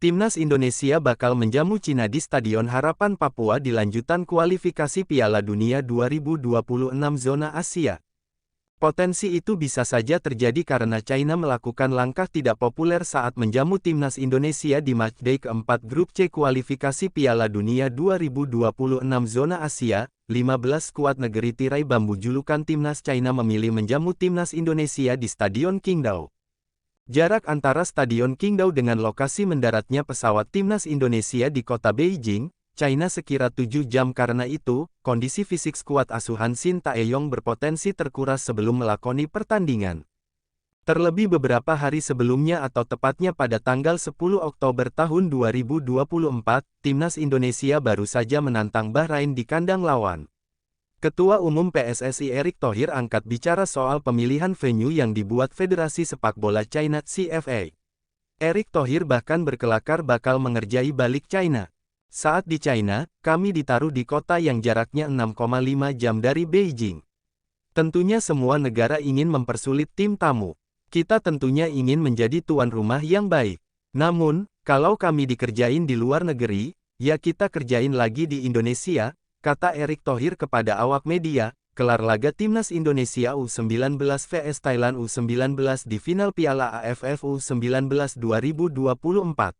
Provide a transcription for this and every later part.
Timnas Indonesia bakal menjamu Cina di Stadion Harapan Papua di lanjutan kualifikasi Piala Dunia 2026 zona Asia. Potensi itu bisa saja terjadi karena China melakukan langkah tidak populer saat menjamu Timnas Indonesia di matchday keempat Grup C kualifikasi Piala Dunia 2026 zona Asia. 15 skuad negeri tirai bambu julukan Timnas China memilih menjamu Timnas Indonesia di Stadion Qingdao. Jarak antara Stadion Qingdao dengan lokasi mendaratnya pesawat Timnas Indonesia di kota Beijing, China sekira 7 jam. Karena itu, kondisi fisik skuad asuhan Shin Tae-yong berpotensi terkuras sebelum melakoni pertandingan. Terlebih beberapa hari sebelumnya atau tepatnya pada tanggal 10 Oktober tahun 2024, Timnas Indonesia baru saja menantang Bahrain di kandang lawan. Ketua Umum PSSI Erick Thohir angkat bicara soal pemilihan venue yang dibuat Federasi Sepak Bola China (CFA). Erick Thohir bahkan berkelakar bakal mengerjai balik China. Saat di China, kami ditaruh di kota yang jaraknya 6,5 jam dari Beijing. Tentunya semua negara ingin mempersulit tim tamu. Kita tentunya ingin menjadi tuan rumah yang baik. Namun, kalau kami dikerjain di luar negeri, ya kita kerjain lagi di Indonesia, kata Erick Thohir kepada awak media. Gelar laga Timnas Indonesia U19 vs Thailand U19 di final Piala AFF U19 2024.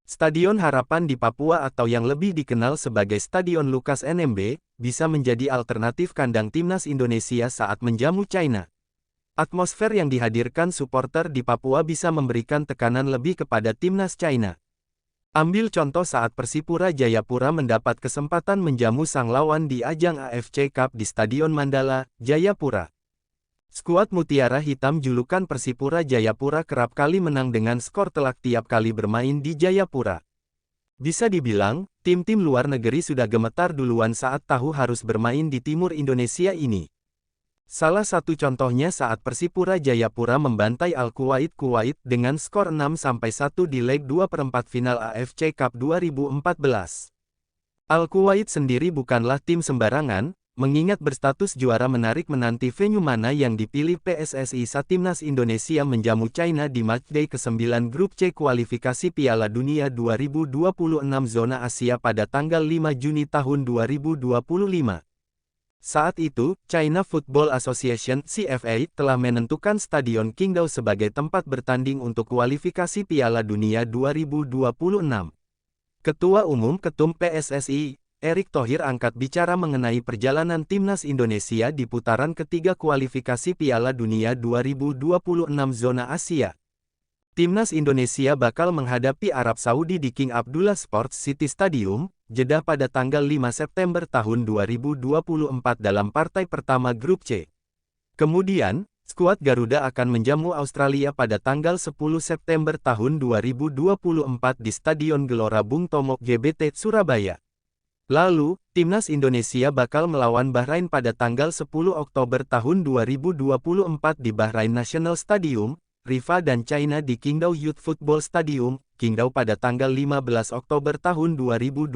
Stadion Harapan di Papua atau yang lebih dikenal sebagai Stadion Lukas NMB, bisa menjadi alternatif kandang Timnas Indonesia saat menjamu China. Atmosfer yang dihadirkan supporter di Papua bisa memberikan tekanan lebih kepada Timnas China. Ambil contoh saat Persipura Jayapura mendapat kesempatan menjamu sang lawan di ajang AFC Cup di Stadion Mandala, Jayapura. Skuad Mutiara Hitam julukan Persipura Jayapura kerap kali menang dengan skor telak tiap kali bermain di Jayapura. Bisa dibilang, tim-tim luar negeri sudah gemetar duluan saat tahu harus bermain di timur Indonesia ini. Salah satu contohnya saat Persipura Jayapura membantai Al-Kuwait Kuwait dengan skor 6-1 di leg 2/4 final AFC Cup 2014. Al-Kuwait sendiri bukanlah tim sembarangan, mengingat berstatus juara menarik menanti venue mana yang dipilih PSSI saat Timnas Indonesia menjamu China di matchday ke-9 Grup C kualifikasi Piala Dunia 2026 zona Asia pada tanggal 5 Juni tahun 2025. Saat itu, China Football Association (CFA) telah menentukan Stadion Qingdao sebagai tempat bertanding untuk kualifikasi Piala Dunia 2026. Ketua Umum Ketum PSSI, Erick Thohir angkat bicara mengenai perjalanan Timnas Indonesia di putaran ketiga kualifikasi Piala Dunia 2026 zona Asia. Timnas Indonesia bakal menghadapi Arab Saudi di King Abdullah Sports City Stadium, Jeddah pada tanggal 5 September tahun 2024 dalam partai pertama Grup C. Kemudian, skuad Garuda akan menjamu Australia pada tanggal 10 September tahun 2024 di Stadion Gelora Bung Tomo GBT Surabaya. Lalu, Timnas Indonesia bakal melawan Bahrain pada tanggal 10 Oktober tahun 2024 di Bahrain National Stadium, Rifa dan China di Qingdao Youth Football Stadium, Qingdao pada tanggal 15 Oktober tahun 2024.